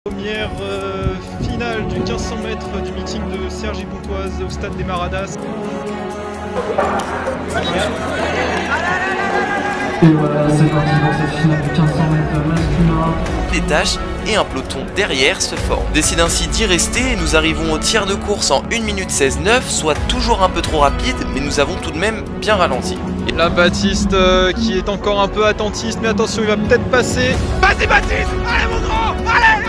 Première finale du 1500 mètres du meeting de Cergy-Pontoise au stade des Maradas. Et voilà, c'est parti pour cette finale du 1500 mètres masculin. Les tâches et un peloton derrière se forme. On décide ainsi d'y rester et nous arrivons au tiers de course en 1 minute 16,9, soit toujours un peu trop rapide, mais nous avons tout de même bien ralenti. Et là Baptiste qui est encore un peu attentiste, mais attention, il va peut-être passer. Vas-y Baptiste, allez mon grand, allez.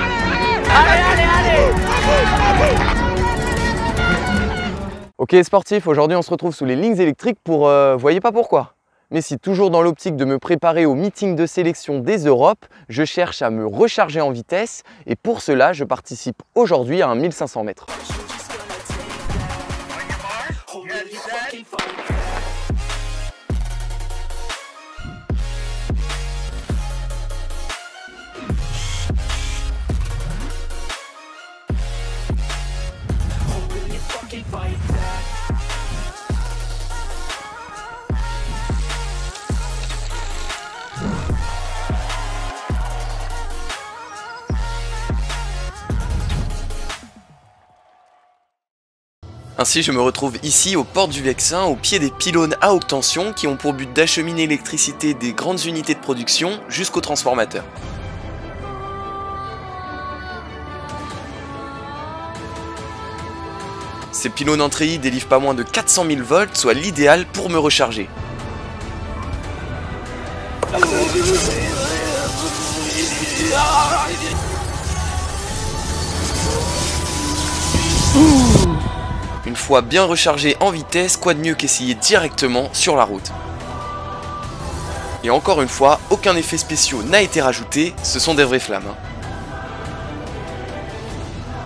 Ok sportif, aujourd'hui on se retrouve sous les lignes électriques pour, voyez pas pourquoi. Mais si toujours dans l'optique de me préparer au meeting de sélection des Europes, je cherche à me recharger en vitesse et pour cela je participe aujourd'hui à un 1500 mètres. Ainsi je me retrouve ici aux portes du Vexin, au pied des pylônes à haute tension qui ont pour but d'acheminer l'électricité des grandes unités de production jusqu'aux transformateurs. Ces pylônes en treillis délivrent pas moins de 400 000 volts, soit l'idéal pour me recharger. Une fois bien rechargé en vitesse, quoi de mieux qu'essayer directement sur la route. Et encore une fois, aucun effet spéciaux n'a été rajouté, ce sont des vraies flammes.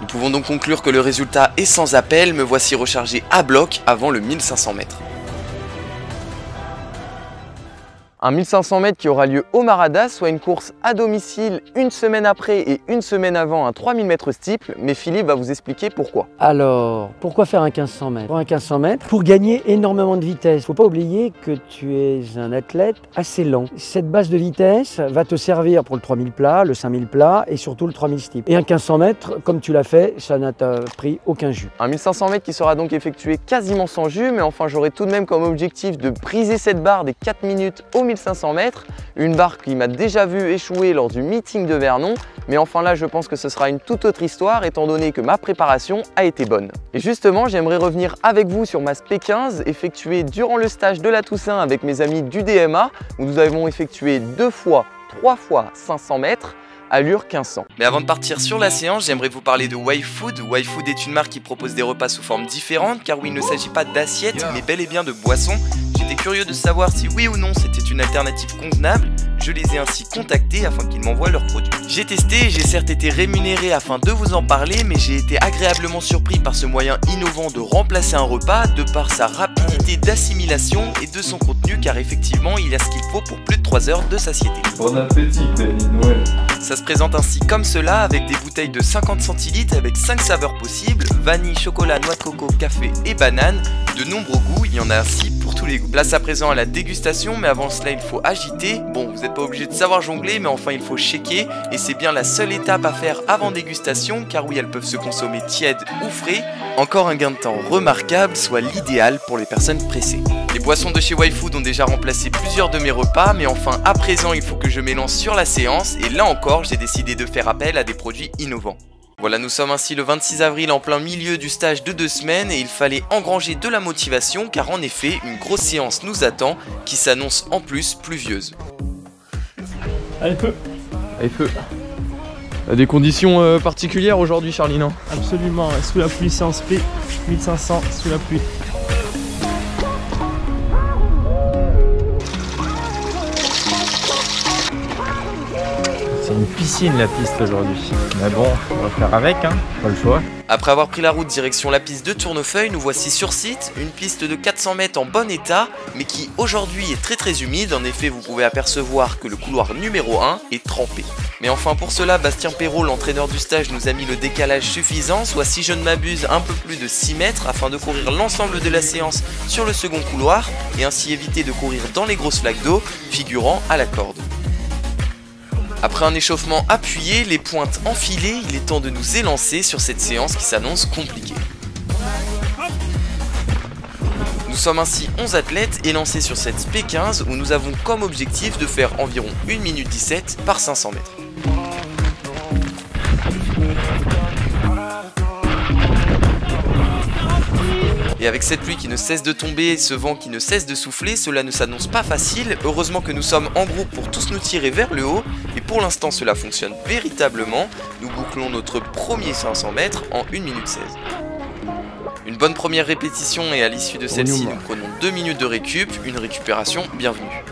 Nous pouvons donc conclure que le résultat est sans appel, me voici rechargé à bloc avant le 1500 mètres. Un 1500 mètres qui aura lieu au Maradas, soit une course à domicile une semaine après et une semaine avant un 3000 mètres steeple, mais Philippe va vous expliquer pourquoi. Alors, pourquoi faire un 1500 mètres? Pour un 1500 mètres, pour gagner énormément de vitesse. Faut pas oublier que tu es un athlète assez lent. Cette base de vitesse va te servir pour le 3000 plat, le 5000 plat et surtout le 3000 steeple. Et un 1500 mètres, comme tu l'as fait, ça n'a pris aucun jus. Un 1500 mètres qui sera donc effectué quasiment sans jus, mais enfin j'aurai tout de même comme objectif de briser cette barre des 4 minutes au 1500 mètres, une barre qui m'a déjà vu échouer lors du meeting de Vernon, mais enfin là je pense que ce sera une toute autre histoire étant donné que ma préparation a été bonne. Et justement j'aimerais revenir avec vous sur ma SP15 effectuée durant le stage de la Toussaint avec mes amis du DMA où nous avons effectué 2 fois, 3 fois 500 mètres, allure 1500. Mais avant de partir sur la séance, j'aimerais vous parler de YFood. YFood est une marque qui propose des repas sous forme différente car oui, il ne s'agit pas d'assiettes mais bel et bien de boissons. J'étais curieux de savoir si oui ou non c'était une alternative convenable. Je les ai ainsi contactés afin qu'ils m'envoient leurs produits. J'ai testé, j'ai certes été rémunéré afin de vous en parler, mais j'ai été agréablement surpris par ce moyen innovant de remplacer un repas de par sa rapidité d'assimilation et de son contenu car effectivement il y a ce qu'il faut pour plus de 3 heures de satiété. Bon appétit, Benny Noël. Ça se présente ainsi comme cela avec des bouteilles de 50 centilitres avec 5 saveurs possibles, vanille, chocolat, noix de coco, café et banane. De nombreux goûts, il y en a ainsi pour tous les goûts. Place à présent à la dégustation, mais avant cela il faut agiter. Bon, vous n'êtes pas obligé de savoir jongler, mais enfin il faut shaker et c'est bien la seule étape à faire avant dégustation car oui, elles peuvent se consommer tièdes ou frais. Encore un gain de temps remarquable, soit l'idéal pour les personnes pressées. Les boissons de chez YFood ont déjà remplacé plusieurs de mes repas, mais enfin à présent il faut que je m'élance sur la séance et là encore j'ai décidé de faire appel à des produits innovants. Voilà, nous sommes ainsi le 26 avril en plein milieu du stage de 2 semaines et il fallait engranger de la motivation car en effet une grosse séance nous attend qui s'annonce en plus pluvieuse. Allez feu. Allez feu. Des conditions particulières aujourd'hui Charlie, non? Absolument, sous la pluie séance prix, 1500 sous la pluie. C'est une piscine la piste aujourd'hui. Mais bon, on va faire avec, hein, pas le choix. Après avoir pris la route direction la piste de Tournefeuille, nous voici sur site, une piste de 400 mètres en bon état, mais qui aujourd'hui est très humide. En effet, vous pouvez apercevoir que le couloir numéro 1 est trempé. Mais enfin pour cela, Bastien Perrault, l'entraîneur du stage, nous a mis le décalage suffisant, soit si je ne m'abuse un peu plus de 6 mètres, afin de courir l'ensemble de la séance sur le second couloir, et ainsi éviter de courir dans les grosses flaques d'eau, figurant à la corde. Après un échauffement appuyé, les pointes enfilées, il est temps de nous élancer sur cette séance qui s'annonce compliquée. Nous sommes ainsi 11 athlètes élancés sur cette SP15 où nous avons comme objectif de faire environ 1 minute 17 par 500 mètres. Et avec cette pluie qui ne cesse de tomber, ce vent qui ne cesse de souffler, cela ne s'annonce pas facile. Heureusement que nous sommes en groupe pour tous nous tirer vers le haut. Et pour l'instant cela fonctionne véritablement. Nous bouclons notre premier 500 mètres en 1 minute 16. Une bonne première répétition et à l'issue de celle-ci nous prenons 2 minutes de récup, une récupération bienvenue.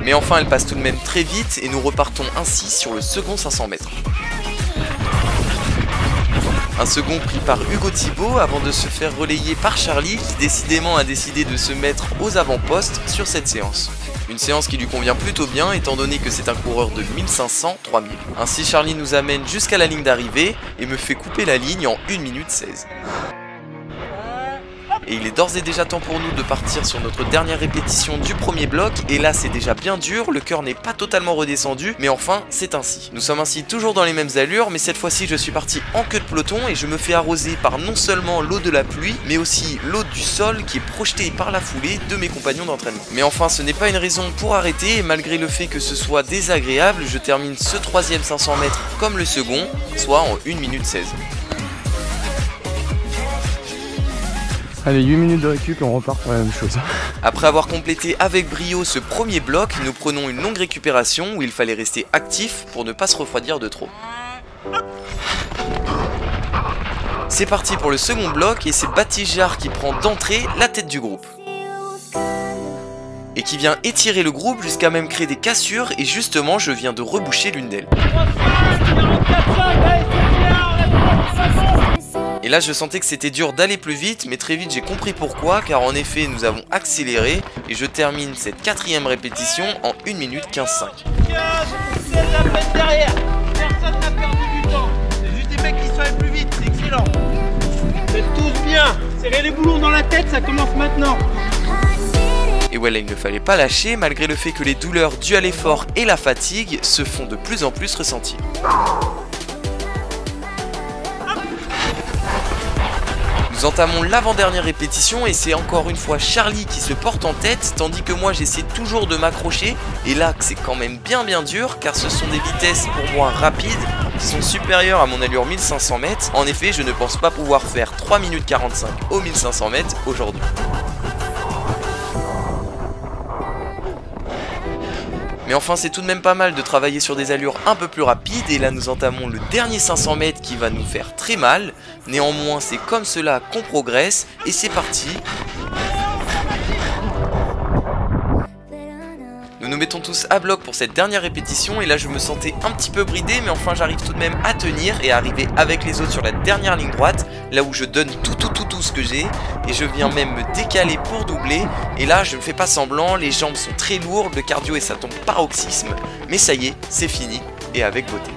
Mais enfin elle passe tout de même très vite et nous repartons ainsi sur le second 500 mètres. Un second pris par Hugo Thibault avant de se faire relayer par Charlie qui décidément a décidé de se mettre aux avant-postes sur cette séance. Une séance qui lui convient plutôt bien étant donné que c'est un coureur de 1500-3000. Ainsi Charlie nous amène jusqu'à la ligne d'arrivée et me fait couper la ligne en 1 minute 16. Et il est d'ores et déjà temps pour nous de partir sur notre dernière répétition du premier bloc. Et là c'est déjà bien dur, le cœur n'est pas totalement redescendu, mais enfin c'est ainsi. Nous sommes ainsi toujours dans les mêmes allures, mais cette fois-ci je suis parti en queue de peloton et je me fais arroser par non seulement l'eau de la pluie, mais aussi l'eau du sol qui est projetée par la foulée de mes compagnons d'entraînement. Mais enfin ce n'est pas une raison pour arrêter, et malgré le fait que ce soit désagréable, je termine ce troisième 500 mètres comme le second, soit en 1 minute 16. Allez, 8 minutes de récup et on repart pour la même chose. Après avoir complété avec brio ce premier bloc, nous prenons une longue récupération où il fallait rester actif pour ne pas se refroidir de trop. C'est parti pour le second bloc et c'est Baptiste Jarre qui prend d'entrée la tête du groupe. Et qui vient étirer le groupe jusqu'à même créer des cassures et justement je viens de reboucher l'une d'elles. Et là je sentais que c'était dur d'aller plus vite, mais très vite j'ai compris pourquoi, car en effet nous avons accéléré et je termine cette quatrième répétition en 1 minute 15-5. C'est à peine derrière, personne n'a perdu du temps, c'est juste des mecs qui sont allés plus vite, c'est excellent. Faites tous bien, serrez les boulons dans la tête, ça commence maintenant. Et voilà, il ne fallait pas lâcher malgré le fait que les douleurs dues à l'effort et la fatigue se font de plus en plus ressentir. Nous entamons l'avant-dernière répétition et c'est encore une fois Charlie qui se porte en tête tandis que moi j'essaie toujours de m'accrocher et là c'est quand même bien dur car ce sont des vitesses pour moi rapides qui sont supérieures à mon allure 1500 mètres. En effet je ne pense pas pouvoir faire 3 minutes 45 aux 1500 mètres aujourd'hui. Mais enfin c'est tout de même pas mal de travailler sur des allures un peu plus rapides et là nous entamons le dernier 500 mètres qui va nous faire très mal. Néanmoins c'est comme cela qu'on progresse et c'est parti. Nous nous mettons tous à bloc pour cette dernière répétition et là je me sentais un petit peu bridé mais enfin j'arrive tout de même à tenir et à arriver avec les autres sur la dernière ligne droite là où je donne tout ce que j'ai et je viens même me décaler pour doubler et là je ne fais pas semblant, les jambes sont très lourdes, le cardio est à ton paroxysme mais ça y est, c'est fini et avec beauté.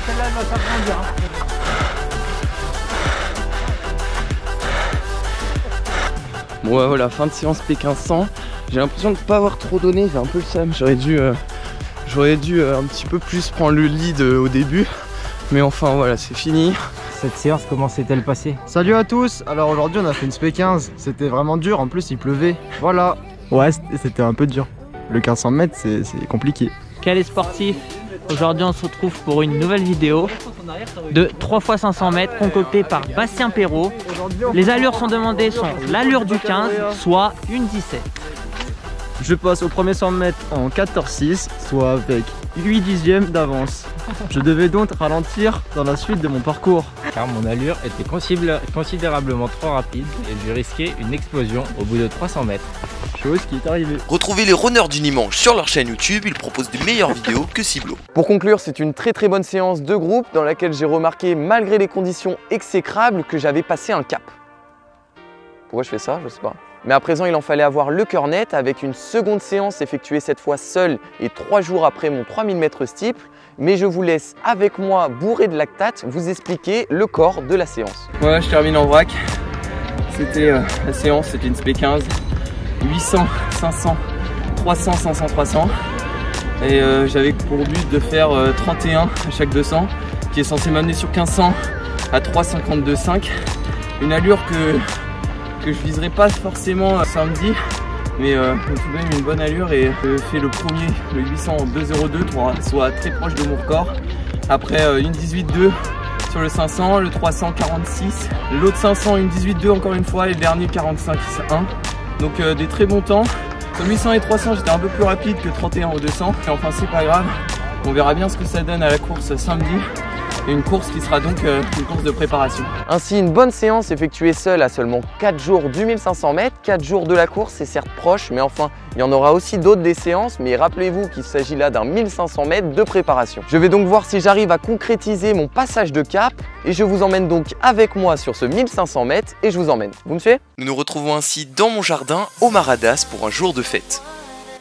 Celle-là elle va s'agrandir. Bon ouais, voilà, fin de séance P1500. J'ai l'impression de ne pas avoir trop donné, j'ai un peu le seum. J'aurais dû un petit peu plus prendre le lead au début. Mais enfin voilà, c'est fini. Cette séance, comment s'est-elle passée? Salut à tous. Alors aujourd'hui on a fait une SP15, c'était vraiment dur, en plus il pleuvait. Voilà. Ouais, c'était un peu dur. Le 1500 mètres c'est compliqué. Quel est sportif? Aujourd'hui on se retrouve pour une nouvelle vidéo de 3 x 500 mètres concoctée par Bastien Perrault. Les allures sont demandées sont l'allure du 15, soit une 17. Je passe au premier 100 mètres en 14,6, soit avec 8 dixièmes d'avance. Je devais donc ralentir dans la suite de mon parcours. Car mon allure était considérablement trop rapide et je risquais une explosion au bout de 300 mètres. Chose qui est arrivée. Retrouvez les runners du dimanche sur leur chaîne YouTube, ils proposent de meilleures vidéos que Ciblo. Pour conclure, c'est une très bonne séance de groupe dans laquelle j'ai remarqué, malgré les conditions exécrables, que j'avais passé un cap. Pourquoi je fais ça? Je sais pas. Mais à présent, il en fallait avoir le cœur net avec une seconde séance effectuée cette fois seule et 3 jours après mon 3000 mètres steeple. Mais je vous laisse avec moi, bourré de lactate, vous expliquer le corps de la séance. Ouais, je termine en vrac. C'était la séance, c'était une SP15. 800, 500, 300, 500, 300. Et j'avais pour but de faire 31 à chaque 200, qui est censé m'amener sur 1500 à 3,52,5. Une allure que je viserai pas forcément samedi, mais tout de même une bonne allure, et je fais le premier, le 800 en 2,02, soit très proche de mon record. Après une 18,2 sur le 500, le 346, l'autre 500 une 18,2 encore une fois, et le dernier 45,1. Donc des très bons temps. Sur 800 et 300 j'étais un peu plus rapide que 31 au 200, et enfin c'est pas grave, on verra bien ce que ça donne à la course samedi. Et une course qui sera donc une course de préparation. Ainsi, une bonne séance effectuée seule à seulement 4 jours du 1500 mètres. 4 jours de la course, c'est certes proche, mais enfin, il y en aura aussi d'autres des séances. Mais rappelez-vous qu'il s'agit là d'un 1500 mètres de préparation. Je vais donc voir si j'arrive à concrétiser mon passage de cap. Et je vous emmène donc avec moi sur ce 1500 mètres et je vous emmène. Vous me suivez? Nous nous retrouvons ainsi dans mon jardin au Maradas pour un jour de fête.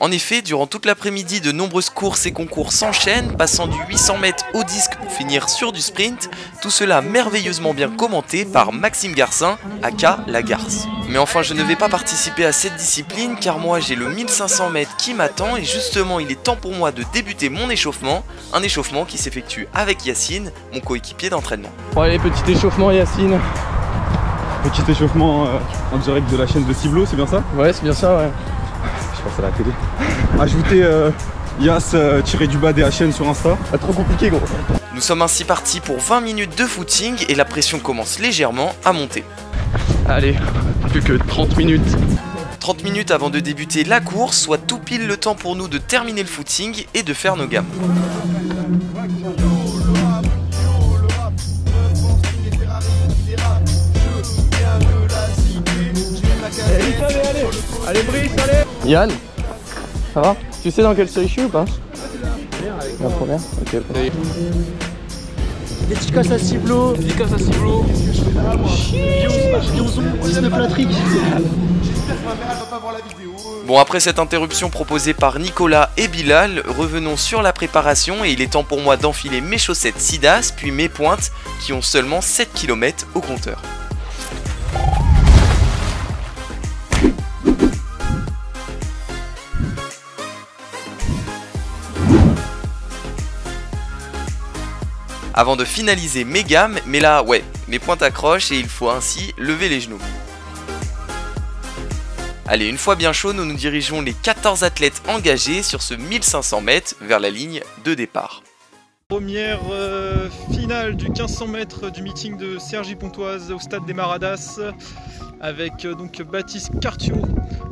En effet, durant toute l'après-midi, de nombreuses courses et concours s'enchaînent, passant du 800 mètres au disque pour finir sur du sprint, tout cela merveilleusement bien commenté par Maxime Garcin, aka La Garce. Mais enfin, je ne vais pas participer à cette discipline car moi j'ai le 1500 mètres qui m'attend, et justement il est temps pour moi de débuter mon échauffement, un échauffement qui s'effectue avec Yacine, mon coéquipier d'entraînement. Bon allez, petit échauffement Yacine. Petit échauffement en direct de la chaîne de Ciblo, c'est bien ça? Ouais, c'est bien ça, ouais. Je passe à la télé. Ajoutez Yas tiré du bas DHN sur Insta. Pas trop compliqué gros. Nous sommes ainsi partis pour 20 minutes de footing et la pression commence légèrement à monter. Allez, plus que 30 minutes. 30 minutes avant de débuter la course, soit tout pile le temps pour nous de terminer le footing et de faire nos gammes. Allez Brice, allez. Yann, ça va? Tu sais dans quelle série je suis ou pas? La première. Ok. Dédicace à Ciblo. Dédicace à Ciblo. Bon, après cette interruption proposée par Nicolas et Bilal, revenons sur la préparation et il est temps pour moi d'enfiler mes chaussettes Sidas puis mes pointes qui ont seulement 7 km au compteur. Avant de finaliser mes gammes, mais là, ouais, mes pointes accrochent et il faut ainsi lever les genoux. Allez, une fois bien chaud, nous nous dirigeons les 14 athlètes engagés sur ce 1500 mètres vers la ligne de départ. Première finale du 1500 mètres du meeting de Cergy-Pontoise au stade des Maradas, avec donc Baptiste Cartiot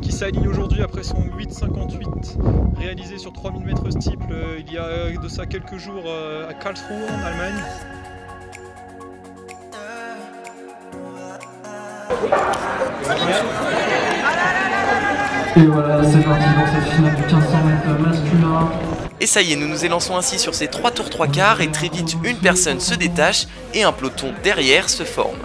qui s'aligne aujourd'hui après son 8,58 réalisé sur 3000 mètres steeple il y a de ça quelques jours à Karlsruhe en Allemagne. Et voilà, c'est parti dans cette finale du 1500 mètres masculin. Et ça y est, nous nous élançons ainsi sur ces 3 tours 3 quarts et très vite une personne se détache et un peloton derrière se forme.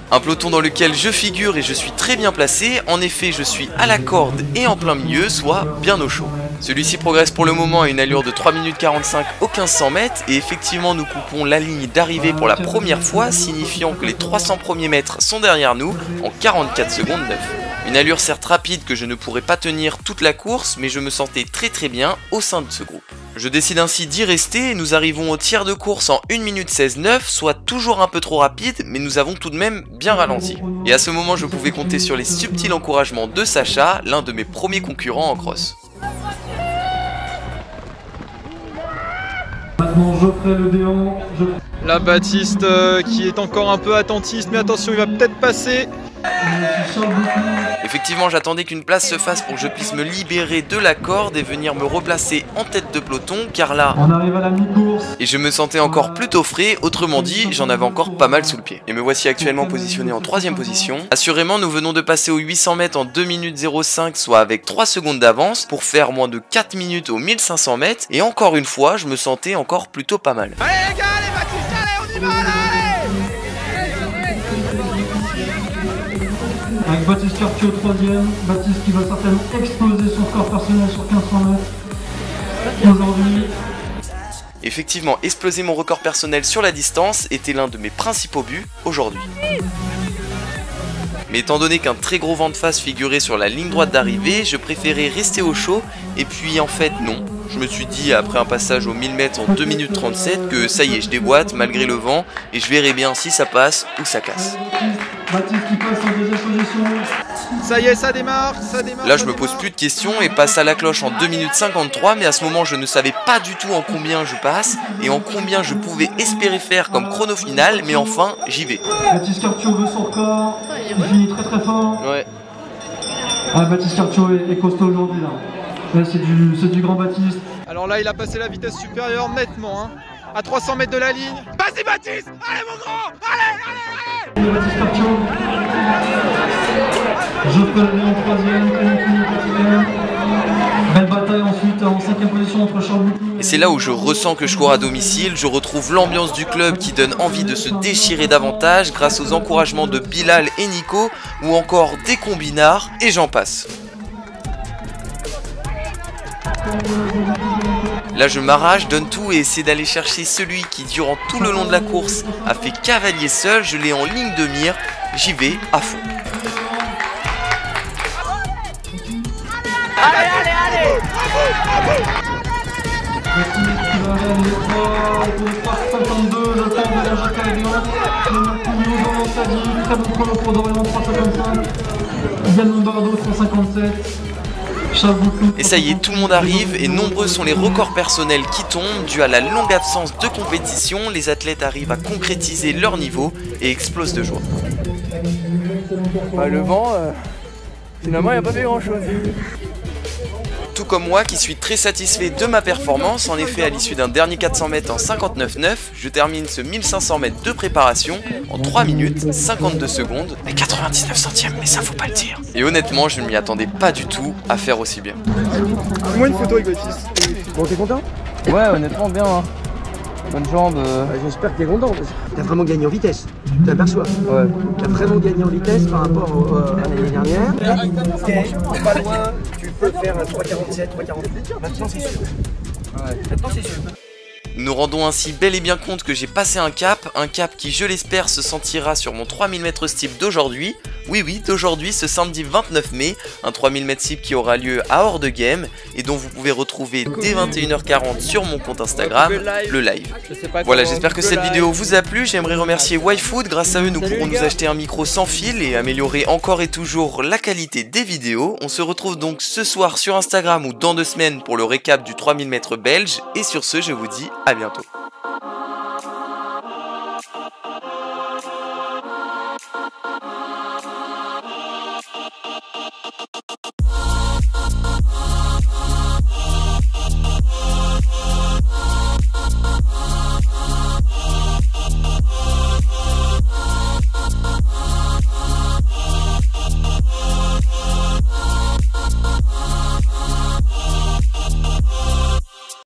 Un peloton dans lequel je figure et je suis très bien placé, en effet je suis à la corde et en plein milieu, soit bien au chaud. Celui-ci progresse pour le moment à une allure de 3 minutes 45 au 1500 mètres et effectivement nous coupons la ligne d'arrivée pour la première fois, signifiant que les 300 premiers mètres sont derrière nous en 44 secondes 9. Une allure certes rapide que je ne pourrais pas tenir toute la course, mais je me sentais très bien au sein de ce groupe. Je décide ainsi d'y rester et nous arrivons au tiers de course en 1 minute 16 9, soit toujours un peu trop rapide, mais nous avons tout de même bien ralenti. Et à ce moment je pouvais compter sur les subtils encouragements de Sacha, l'un de mes premiers concurrents en cross. Maintenant Geoffrey Le Déant. Là Baptiste qui est encore un peu attentiste, mais attention il va peut-être passer. Effectivement, j'attendais qu'une place se fasse pour que je puisse me libérer de la corde et venir me replacer en tête de peloton, car là, on arrive à la mi-course. Et je me sentais encore plutôt frais, autrement dit, j'en avais encore pas mal sous le pied. Et me voici actuellement positionné en 3ème position. Assurément, nous venons de passer aux 800 mètres en 2 minutes 05, soit avec 3 secondes d'avance, pour faire moins de 4 minutes aux 1500 mètres. Et encore une fois, je me sentais encore plutôt pas mal. Allez les gars, allez Baptiste, allez, on y va là, allez. Avec Baptiste Cartier au 3e. Baptiste qui va certainement exploser son score personnel sur 1500 mètres. Aujourd'hui. Effectivement, exploser mon record personnel sur la distance était l'un de mes principaux buts aujourd'hui. Mais étant donné qu'un très gros vent de face figurait sur la ligne droite d'arrivée, je préférais rester au chaud, et puis en fait non. Je me suis dit après un passage aux 1000 mètres en 2 minutes 37 que ça y est, je déboîte malgré le vent, et je verrai bien si ça passe ou ça casse. Baptiste qui passe en deuxième position. Ça y est, ça démarre, Là je me pose plus de questions et passe à la cloche en 2 minutes 53, mais à ce moment je ne savais pas du tout en combien je passe et en combien je pouvais espérer faire comme chrono final, mais enfin j'y vais. Baptiste Cartier veut son record, il finit très très fort. Ouais. Ah, Baptiste Cartier est costaud aujourd'hui là. Là c'est du grand Baptiste. Alors là, il a passé la vitesse supérieure nettement, hein, à 300 mètres de la ligne. Vas-y Baptiste, allez mon grand, allez. Baptiste Cartier. Geoffrey Léon en 3e, Clément Cuny en 4e. Belle bataille ensuite en 5e position entre Charles Bouclou. Et c'est là où je ressens que je cours à domicile, je retrouve l'ambiance du club qui donne envie de se déchirer davantage grâce aux encouragements de Bilal et Nico, ou encore des combinards, et j'en passe. Là je m'arrache, donne tout et essaie d'aller chercher celui qui durant tout le long de la course a fait cavalier seul, je l'ai en ligne de mire, j'y vais à fond. Allez, allez, allez! Baptiste qui va aller à 3,52, le temps de la Jacques Aignan. Clément Cuny dans l'Ansadie, très bon chrono pour Dorian 3,55. Yann Lombardo 3,57. Et ça y est, tout le monde arrive et nombreux sont les records personnels qui tombent. Dû à la longue absence de compétition, les athlètes arrivent à concrétiser leur niveau et explosent de joie. Bah, le vent, finalement il n'y a pas fait grand chose. Tout comme moi qui suis très satisfait de ma performance. En effet, à l'issue d'un dernier 400 mètres en 59,9, je termine ce 1500 mètres de préparation en 3 minutes 52 secondes et 99 centièmes, mais ça faut pas le dire. Et honnêtement, je ne m'y attendais pas du tout à faire aussi bien. Fais-moi une photo avec Baptiste. Bon, t'es content? Ouais, honnêtement bien. Hein. Bonne jambe. J'espère que t'es content. T'as vraiment gagné en vitesse, tu t'aperçois. Ouais. T'as vraiment gagné en vitesse par rapport à l'année dernière. T'es pas loin, tu peux faire 3,47, 3,48. Maintenant c'est sûr. Ouais. Maintenant c'est sûr. Nous nous rendons ainsi bel et bien compte que j'ai passé un cap qui je l'espère se sentira sur mon 3000 m steep d'aujourd'hui. Oui, d'aujourd'hui, ce samedi 29 mai, un 3000 m steep qui aura lieu à Hors de Game et dont vous pouvez retrouver dès 21h40 sur mon compte Instagram, le live. Voilà, j'espère que cette vidéo vous a plu, j'aimerais remercier YFood, grâce à eux nous pourrons nous acheter un micro sans fil et améliorer encore et toujours la qualité des vidéos. On se retrouve donc ce soir sur Instagram ou dans 2 semaines pour le récap du 3000 m belge et sur ce je vous dis à bientôt.